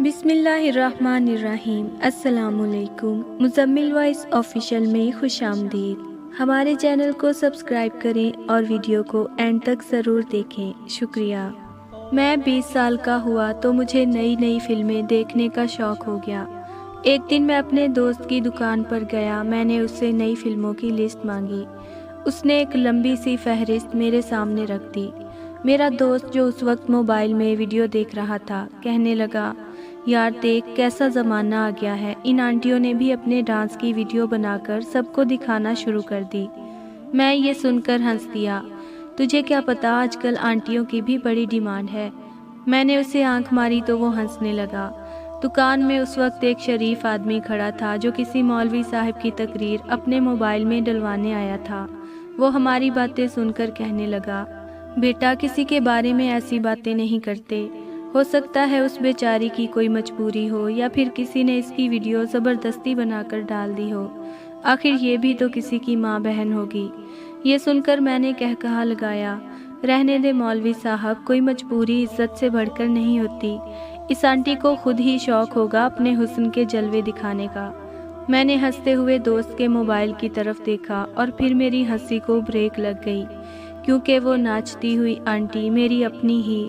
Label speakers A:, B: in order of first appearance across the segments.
A: بسم اللہ الرحمن الرحیم۔ السلام علیکم۔ مزمل وائس آفیشیل میں خوش آمدید۔ ہمارے چینل کو سبسکرائب کریں اور ویڈیو کو اینڈ تک ضرور دیکھیں، شکریہ۔ میں 20 سال کا ہوا تو مجھے نئی فلمیں دیکھنے کا شوق ہو گیا۔ ایک دن میں اپنے دوست کی دکان پر گیا، میں نے اس سے نئی فلموں کی لسٹ مانگی۔ اس نے ایک لمبی سی فہرست میرے سامنے رکھ دی۔ میرا دوست جو اس وقت موبائل میں ویڈیو دیکھ رہا تھا کہنے لگا، یار دیکھ کیسا زمانہ آ گیا ہے، ان آنٹیوں نے بھی اپنے ڈانس کی ویڈیو بنا کر سب کو دکھانا شروع کر دی۔ میں یہ سن کر ہنس دیا۔ تجھے کیا پتا آج کل آنٹیوں کی بھی بڑی ڈیمانڈ ہے۔ میں نے اسے آنکھ ماری تو وہ ہنسنے لگا۔ دکان میں اس وقت ایک شریف آدمی کھڑا تھا جو کسی مولوی صاحب کی تقریر اپنے موبائل میں ڈلوانے آیا تھا۔ وہ ہماری باتیں سن کر کہنے لگا، بیٹا کسی کے بارے میں ایسی باتیں نہیں کرتے، ہو سکتا ہے اس بیچاری کی کوئی مجبوری ہو یا پھر کسی نے اس کی ویڈیو زبردستی بنا کر ڈال دی ہو، آخر یہ بھی تو کسی کی ماں بہن ہوگی۔ یہ سن کر میں نے کہا لگایا، رہنے دے مولوی صاحب، کوئی مجبوری عزت سے بڑھ کر نہیں ہوتی، اس آنٹی کو خود ہی شوق ہوگا اپنے حسن کے جلوے دکھانے کا۔ میں نے ہنستے ہوئے دوست کے موبائل کی طرف دیکھا اور پھر میری ہنسی کو بریک لگ گئی، کیونکہ وہ ناچتی ہوئی آنٹی میری اپنی ہی۔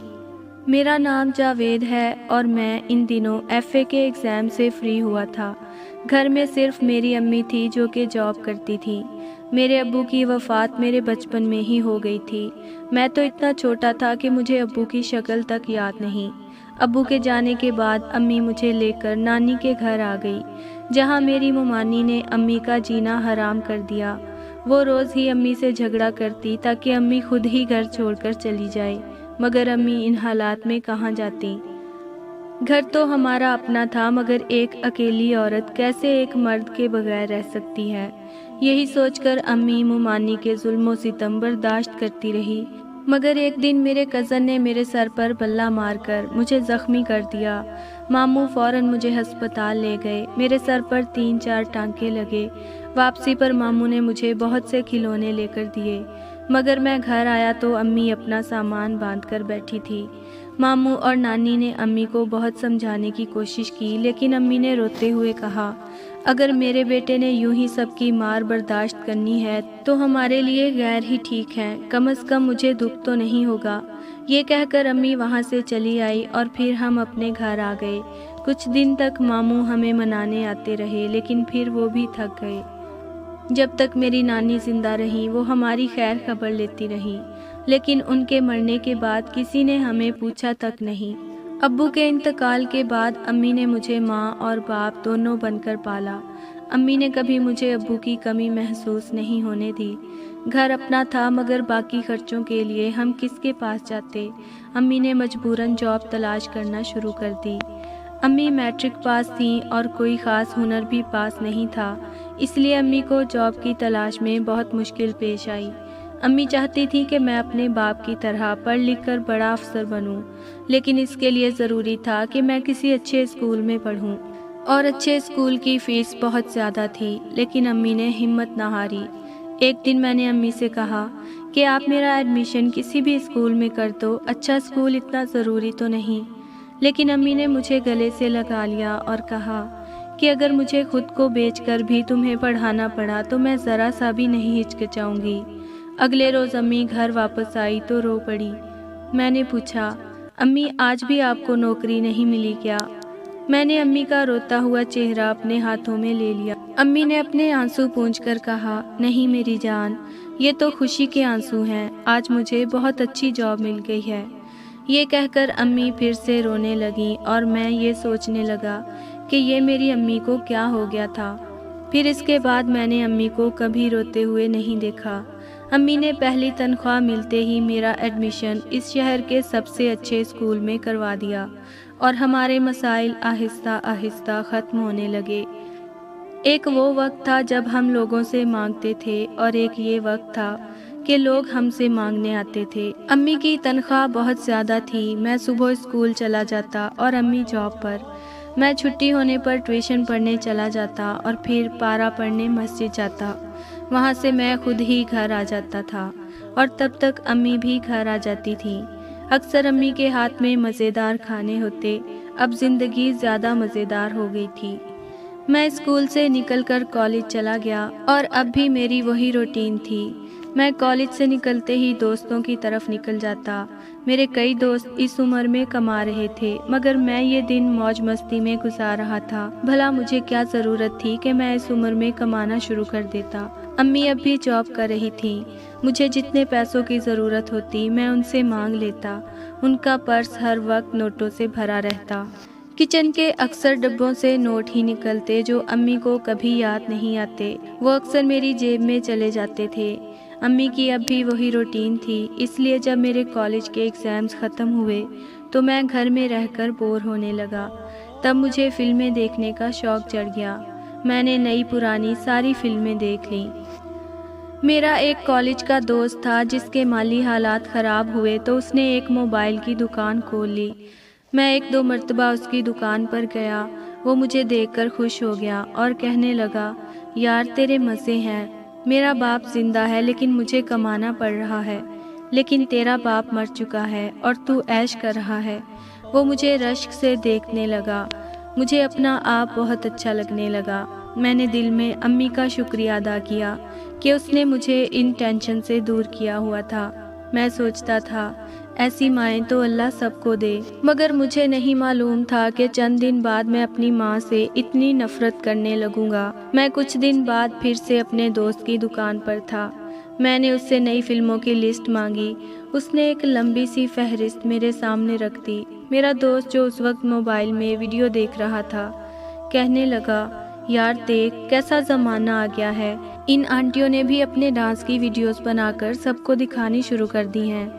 A: میرا نام جاوید ہے اور میں ان دنوں FA کے ایگزام سے فری ہوا تھا۔ گھر میں صرف میری امی تھی جو کہ جاب کرتی تھی۔ میرے ابو کی وفات میرے بچپن میں ہی ہو گئی تھی۔ میں تو اتنا چھوٹا تھا کہ مجھے ابو کی شکل تک یاد نہیں۔ ابو کے جانے کے بعد امی مجھے لے کر نانی کے گھر آ گئی، جہاں میری ممانی نے امی کا جینا حرام کر دیا۔ وہ روز ہی امی سے جھگڑا کرتی تاکہ امی خود ہی گھر چھوڑ کر چلی جائے، مگر امی ان حالات میں کہاں جاتی۔ گھر تو ہمارا اپنا تھا، مگر ایک اکیلی عورت کیسے ایک مرد کے بغیر رہ سکتی ہے؟ یہی سوچ کر امی ممانی کے ظلم و ستم برداشت کرتی رہی، مگر ایک دن میرے کزن نے میرے سر پر بلہ مار کر مجھے زخمی کر دیا۔ ماموں فوراً مجھے ہسپتال لے گئے، میرے سر پر 3-4 ٹانکے لگے۔ واپسی پر ماموں نے مجھے بہت سے کھلونے لے کر دیے، مگر میں گھر آیا تو امی اپنا سامان باندھ کر بیٹھی تھی۔ ماموں اور نانی نے امی کو بہت سمجھانے کی کوشش کی، لیکن امی نے روتے ہوئے کہا، اگر میرے بیٹے نے یوں ہی سب کی مار برداشت کرنی ہے تو ہمارے لیے غیر ہی ٹھیک ہے، کم از کم مجھے دکھ تو نہیں ہوگا۔ یہ کہہ کر امی وہاں سے چلی آئی اور پھر ہم اپنے گھر آ گئے۔ کچھ دن تک ماموں ہمیں منانے آتے رہے، لیکن پھر وہ بھی تھک گئے۔ جب تک میری نانی زندہ رہیں وہ ہماری خیر خبر لیتی رہیں، لیکن ان کے مرنے کے بعد کسی نے ہمیں پوچھا تک نہیں۔ ابو کے انتقال کے بعد امی نے مجھے ماں اور باپ دونوں بن کر پالا۔ امی نے کبھی مجھے ابو کی کمی محسوس نہیں ہونے دی۔ گھر اپنا تھا، مگر باقی خرچوں کے لیے ہم کس کے پاس جاتے؟ امی نے مجبوراً جاب تلاش کرنا شروع کر دی۔ امی میٹرک پاس تھیں اور کوئی خاص ہنر بھی پاس نہیں تھا، اس لیے امی کو جاب کی تلاش میں بہت مشکل پیش آئی۔ امی چاہتی تھی کہ میں اپنے باپ کی طرح پڑھ لکھ کر بڑا افسر بنوں، لیکن اس کے لیے ضروری تھا کہ میں کسی اچھے اسکول میں پڑھوں، اور اچھے اسکول کی فیس بہت زیادہ تھی، لیکن امی نے ہمت نہ ہاری۔ ایک دن میں نے امی سے کہا کہ آپ میرا ایڈمیشن کسی بھی اسکول میں کر دو، اچھا اسکول اتنا ضروری تو نہیں۔ لیکن امی نے مجھے گلے سے لگا لیا اور کہا کہ اگر مجھے خود کو بیچ کر بھی تمہیں پڑھانا پڑا تو میں ذرا سا بھی نہیں ہچکچاؤں گی۔ اگلے روز امی گھر واپس آئی تو رو پڑی۔ میں نے پوچھا، امی آج بھی آپ کو نوکری نہیں ملی کیا؟ میں نے امی کا روتا ہوا چہرہ اپنے ہاتھوں میں لے لیا۔ امی نے اپنے آنسو پونچھ کر کہا، نہیں میری جان، یہ تو خوشی کے آنسو ہیں، آج مجھے بہت اچھی جاب مل گئی ہے۔ یہ کہہ کر امی پھر سے رونے لگیں اور میں یہ سوچنے لگا کہ یہ میری امی کو کیا ہو گیا تھا۔ پھر اس کے بعد میں نے امی کو کبھی روتے ہوئے نہیں دیکھا۔ امی نے پہلی تنخواہ ملتے ہی میرا ایڈمیشن اس شہر کے سب سے اچھے اسکول میں کروا دیا اور ہمارے مسائل آہستہ آہستہ ختم ہونے لگے۔ ایک وہ وقت تھا جب ہم لوگوں سے مانگتے تھے اور ایک یہ وقت تھا کہ لوگ ہم سے مانگنے آتے تھے۔ امی کی تنخواہ بہت زیادہ تھی، میں صبح اسکول چلا جاتا اور امی جاب پر۔ میں چھٹی ہونے پر ٹیوشن پڑھنے چلا جاتا اور پھر پارا پڑھنے مسجد جاتا، وہاں سے میں خود ہی گھر آ جاتا تھا اور تب تک امی بھی گھر آ جاتی تھی۔ اکثر امی کے ہاتھ میں مزیدار کھانے ہوتے، اب زندگی زیادہ مزیدار ہو گئی تھی۔ میں اسکول سے نکل کر کالج چلا گیا اور اب بھی میری وہی روٹین تھی۔ میں کالج سے نکلتے ہی دوستوں کی طرف نکل جاتا۔ میرے کئی دوست اس عمر میں کما رہے تھے مگر میں یہ دن موج مستی میں گزار رہا تھا۔ بھلا مجھے کیا ضرورت تھی کہ میں اس عمر میں کمانا شروع کر دیتا۔ امی اب بھی جاب کر رہی تھیں۔ مجھے جتنے پیسوں کی ضرورت ہوتی میں ان سے مانگ لیتا۔ ان کا پرس ہر وقت نوٹوں سے بھرا رہتا۔ کچن کے اکثر ڈبوں سے نوٹ ہی نکلتے جو امی کو کبھی یاد نہیں آتے، وہ اکثر میری جیب میں چلے جاتے تھے۔ امی کی اب بھی وہی روٹین تھی، اس لیے جب میرے کالج کے ایگزامز ختم ہوئے تو میں گھر میں رہ کر بور ہونے لگا۔ تب مجھے فلمیں دیکھنے کا شوق چڑھ گیا۔ میں نے نئی پرانی ساری فلمیں دیکھ لیں۔ میرا ایک کالج کا دوست تھا جس کے مالی حالات خراب ہوئے تو اس نے ایک موبائل کی دکان کھول لی۔ میں ایک دو مرتبہ اس کی دکان پر گیا۔ وہ مجھے دیکھ کر خوش ہو گیا اور کہنے لگا، یار تیرے مزے ہیں، میرا باپ زندہ ہے لیکن مجھے کمانا پڑ رہا ہے، لیکن تیرا باپ مر چکا ہے اور تو عیش کر رہا ہے۔ وہ مجھے رشک سے دیکھنے لگا۔ مجھے اپنا آپ بہت اچھا لگنے لگا۔ میں نے دل میں امی کا شکریہ ادا کیا کہ اس نے مجھے ان ٹینشن سے دور کیا ہوا تھا۔ میں سوچتا تھا ایسی مائیں تو اللہ سب کو دے، مگر مجھے نہیں معلوم تھا کہ چند دن بعد میں اپنی ماں سے اتنی نفرت کرنے لگوں گا۔ میں کچھ دن بعد پھر سے اپنے دوست کی دکان پر تھا۔ میں نے اس سے نئی فلموں کی لسٹ مانگی۔ اس نے ایک لمبی سی فہرست میرے سامنے رکھ دی۔ میرا دوست جو اس وقت موبائل میں ویڈیو دیکھ رہا تھا کہنے لگا، یار دیکھ کیسا زمانہ آ گیا ہے، ان آنٹیوں نے بھی اپنے ڈانس کی ویڈیوز بنا کر سب کو دکھانی شروع کر دی ہیں۔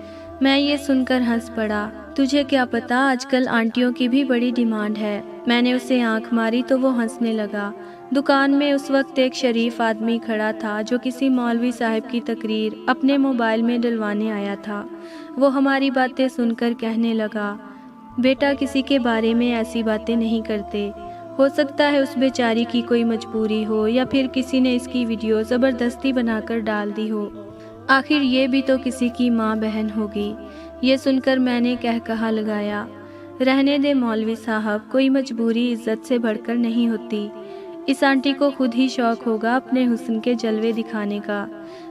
A: میں یہ سن کر ہنس پڑا۔ تجھے کیا پتا آج کل آنٹیوں کی بھی بڑی ڈیمانڈ ہے۔ میں نے اسے آنکھ ماری تو وہ ہنسنے لگا۔ دکان میں اس وقت ایک شریف آدمی کھڑا تھا جو کسی مولوی صاحب کی تقریر اپنے موبائل میں ڈلوانے آیا تھا۔ وہ ہماری باتیں سن کر کہنے لگا، بیٹا کسی کے بارے میں ایسی باتیں نہیں کرتے، ہو سکتا ہے اس بیچاری کی کوئی مجبوری ہو یا پھر کسی نے اس کی ویڈیو زبردستی بنا کر ڈال دی ہو، آخر یہ بھی تو کسی کی ماں بہن ہوگی۔ یہ سن کر میں نے کہا لگایا، رہنے دے مولوی صاحب، کوئی مجبوری عزت سے بڑھ کر نہیں ہوتی، اس آنٹی کو خود ہی شوق ہوگا اپنے حسن کے جلوے دکھانے کا۔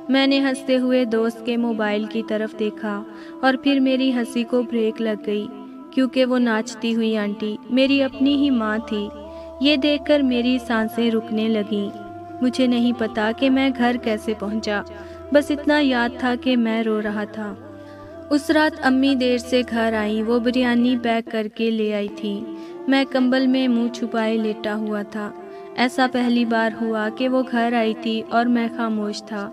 A: میں نے ہنستے ہوئے دوست کے موبائل کی طرف دیکھا اور پھر میری ہنسی کو بریک لگ گئی کیونکہ وہ ناچتی ہوئی آنٹی میری اپنی ہی ماں تھی۔ یہ دیکھ کر میری سانسیں رکنے لگیں۔ مجھے نہیں پتا کہ میں گھر کیسے پہنچا، بس اتنا یاد تھا کہ میں رو رہا تھا۔ اس رات امی دیر سے گھر آئیں۔ وہ بریانی پیک کر کے لے آئی تھی۔ میں کمبل میں منہ چھپائے لیٹا ہوا تھا۔ ایسا پہلی بار ہوا کہ وہ گھر آئی تھی اور میں خاموش تھا،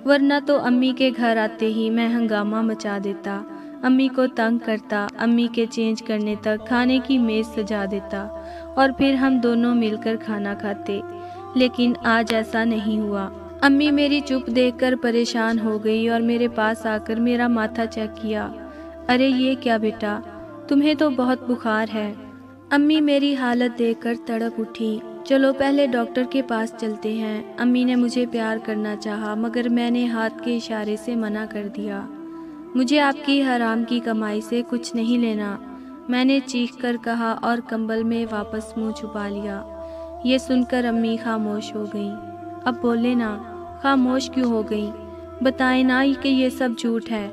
A: ورنہ تو امی کے گھر آتے ہی میں ہنگامہ مچا دیتا، امی کو تنگ کرتا، امی کے چینج کرنے تک کھانے کی میز سجا دیتا اور پھر ہم دونوں مل کر کھانا کھاتے، لیکن آج ایسا نہیں ہوا۔ امی میری چپ دیکھ کر پریشان ہو گئی اور میرے پاس آ کر میرا ماتھا چیک کیا۔ ارے یہ کیا بیٹا، تمہیں تو بہت بخار ہے۔ امی میری حالت دیکھ کر تڑپ اٹھی۔ چلو پہلے ڈاکٹر کے پاس چلتے ہیں۔ امی نے مجھے پیار کرنا چاہا مگر میں نے ہاتھ کے اشارے سے منع کر دیا۔ مجھے آپ کی حرام کی کمائی سے کچھ نہیں لینا، میں نے چیخ کر کہا اور کمبل میں واپس منہ چھپا لیا۔ یہ سن کر امی خاموش ہو گئیں۔ اب بولے نا، خاموش کیوں ہو گئیں؟ بتائیں نا کہ یہ سب جھوٹ ہے۔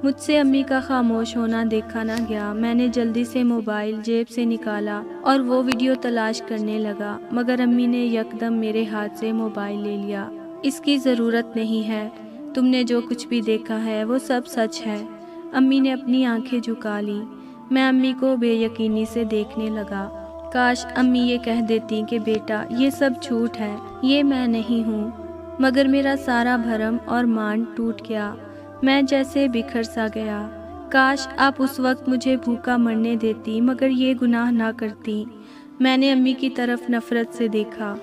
A: مجھ سے امی کا خاموش ہونا دیکھا نہ گیا۔ میں نے جلدی سے موبائل جیب سے نکالا اور وہ ویڈیو تلاش کرنے لگا، مگر امی نے یکدم میرے ہاتھ سے موبائل لے لیا۔ اس کی ضرورت نہیں ہے، تم نے جو کچھ بھی دیکھا ہے وہ سب سچ ہے۔ امی نے اپنی آنکھیں جھکا لی۔ میں امی کو بے یقینی سے دیکھنے لگا۔ کاش امی یہ کہہ دیتی کہ بیٹا یہ سب جھوٹ ہے، یہ میں نہیں ہوں، مگر میرا سارا بھرم اور مان ٹوٹ گیا، میں جیسے بکھر سا گیا۔ کاش آپ اس وقت مجھے بھوکا مرنے دیتی مگر یہ گناہ نہ کرتی۔ میں نے امی کی طرف نفرت سے دیکھا۔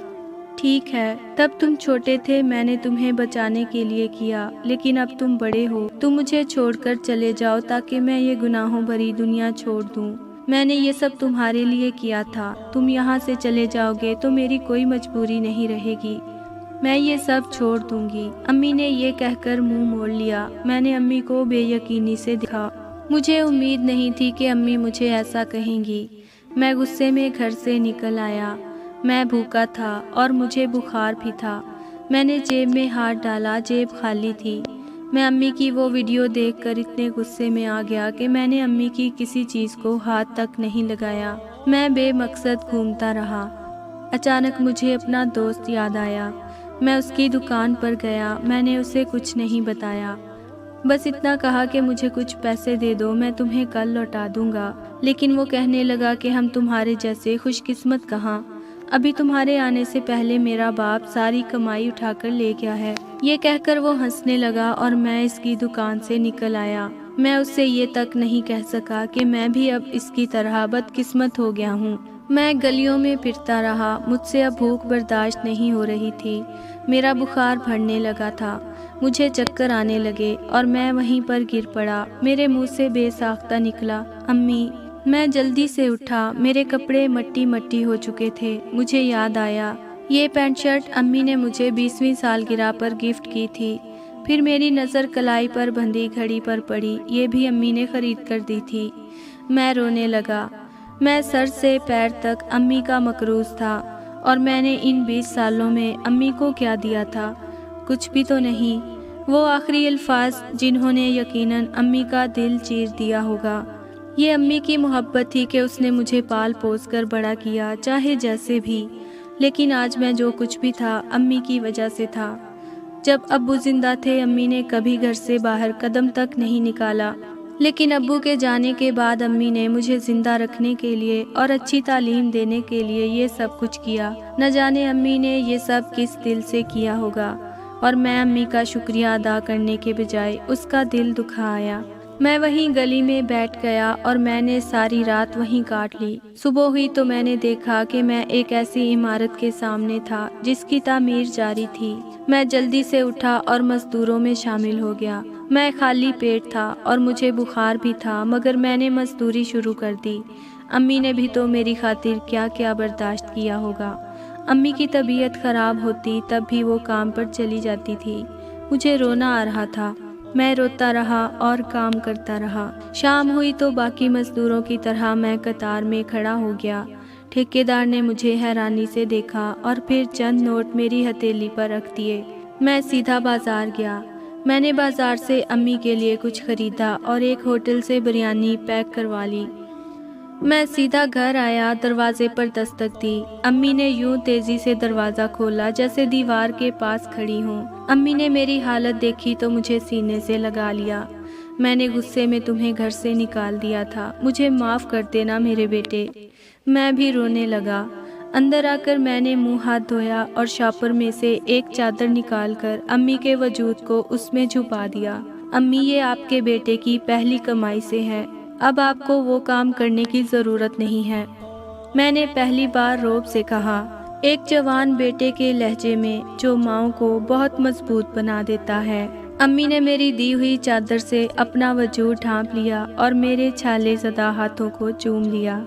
A: ٹھیک ہے، تب تم چھوٹے تھے، میں نے تمہیں بچانے کے لیے کیا، لیکن اب تم بڑے ہو، تم مجھے چھوڑ کر چلے جاؤ تاکہ میں یہ گناہوں بھری دنیا چھوڑ دوں۔ میں نے یہ سب تمہارے لیے کیا تھا، تم یہاں سے چلے جاؤ گے تو میری کوئی مجبوری نہیں رہے گی، میں یہ سب چھوڑ دوں گی۔ امی نے یہ کہہ کر منہ موڑ لیا۔ میں نے امی کو بے یقینی سے دیکھا۔ مجھے امید نہیں تھی کہ امی مجھے ایسا کہیں گی۔ میں غصے میں گھر سے نکل آیا۔ میں بھوکا تھا اور مجھے بخار بھی تھا۔ میں نے جیب میں ہاتھ ڈالا، جیب خالی تھی۔ میں امی کی وہ ویڈیو دیکھ کر اتنے غصے میں آ گیا کہ میں نے امی کی کسی چیز کو ہاتھ تک نہیں لگایا۔ میں بے مقصد گھومتا رہا۔ اچانک مجھے اپنا دوست یاد آیا۔ میں اس کی دکان پر گیا۔ میں نے اسے کچھ نہیں بتایا، بس اتنا کہا کہ مجھے کچھ پیسے دے دو، میں تمہیں کل لوٹا دوں گا۔ لیکن وہ کہنے لگا کہ ہم تمہارے جیسے خوش قسمت کہاں، ابھی تمہارے آنے سے پہلے میرا باپ ساری کمائی اٹھا کر لے گیا ہے۔ یہ کہہ کر وہ ہنسنے لگا اور میں اس کی دکان سے نکل آیا۔ میں اس سے یہ تک نہیں کہہ سکا کہ میں بھی اب اس کی طرح بدقسمت ہو گیا ہوں۔ میں گلیوں میں پھرتا رہا۔ مجھ سے اب بھوک برداشت نہیں ہو رہی تھی۔ میرا بخار بڑھنے لگا تھا، مجھے چکر آنے لگے اور میں وہیں پر گر پڑا۔ میرے منہ سے بے ساختہ نکلا، امی۔ میں جلدی سے اٹھا، میرے کپڑے مٹی مٹی ہو چکے تھے۔ مجھے یاد آیا، یہ پینٹ شرٹ امی نے مجھے 20ویں سالگرہ پر گفٹ کی تھی۔ پھر میری نظر کلائی پر بندھی گھڑی پر پڑی، یہ بھی امی نے خرید کر دی تھی۔ میں رونے لگا۔ میں سر سے پیر تک امی کا مقروض تھا، اور میں نے ان 20 سالوں میں امی کو کیا دیا تھا؟ کچھ بھی تو نہیں۔ وہ آخری الفاظ جنہوں نے یقیناً امی کا دل چیر دیا ہوگا۔ یہ امی کی محبت تھی کہ اس نے مجھے پال پوس کر بڑا کیا، چاہے جیسے بھی۔ لیکن آج میں جو کچھ بھی تھا امی کی وجہ سے تھا۔ جب ابو زندہ تھے امی نے کبھی گھر سے باہر قدم تک نہیں نکالا، لیکن ابو کے جانے کے بعد امی نے مجھے زندہ رکھنے کے لیے اور اچھی تعلیم دینے کے لیے یہ سب کچھ کیا۔ نہ جانے امی نے یہ سب کس دل سے کیا ہوگا، اور میں امی کا شکریہ ادا کرنے کے بجائے اس کا دل دکھایا۔ میں وہیں گلی میں بیٹھ گیا اور میں نے ساری رات وہیں کاٹ لی۔ صبح ہوئی تو میں نے دیکھا کہ میں ایک ایسی عمارت کے سامنے تھا جس کی تعمیر جاری تھی۔ میں جلدی سے اٹھا اور مزدوروں میں شامل ہو گیا۔ میں خالی پیٹ تھا اور مجھے بخار بھی تھا، مگر میں نے مزدوری شروع کر دی۔ امی نے بھی تو میری خاطر کیا کیا برداشت کیا ہوگا۔ امی کی طبیعت خراب ہوتی تب بھی وہ کام پر چلی جاتی تھی۔ مجھے رونا آ رہا تھا۔ میں روتا رہا اور کام کرتا رہا۔ شام ہوئی تو باقی مزدوروں کی طرح میں قطار میں کھڑا ہو گیا۔ ٹھیکیدار نے مجھے حیرانی سے دیکھا اور پھر چند نوٹ میری ہتھیلی پر رکھ دیے۔ میں سیدھا بازار گیا۔ میں نے بازار سے امی کے لیے کچھ خریدا اور ایک ہوٹل سے بریانی پیک کروا لی۔ میں سیدھا گھر آیا، دروازے پر دستک دی۔ امی نے یوں تیزی سے دروازہ کھولا جیسے دیوار کے پاس کھڑی ہوں۔ امی نے میری حالت دیکھی تو مجھے سینے سے لگا لیا۔ میں نے غصے میں تمہیں گھر سے نکال دیا تھا، مجھے معاف کر دینا میرے بیٹے۔ میں بھی رونے لگا۔ اندر آ کر میں نے منہ ہاتھ دھویا اور شاپر میں سے ایک چادر نکال کر امی کے وجود کو اس میں چھپا دیا۔ امی، یہ آپ کے بیٹے کی پہلی کمائی سے ہے، اب آپ کو وہ کام کرنے کی ضرورت نہیں ہے، میں نے پہلی بار روب سے کہا، ایک جوان بیٹے کے لہجے میں جو ماؤں کو بہت مضبوط بنا دیتا ہے۔ امی نے میری دی ہوئی چادر سے اپنا وجود ڈھانپ لیا اور میرے چھالے زدہ ہاتھوں کو چوم لیا۔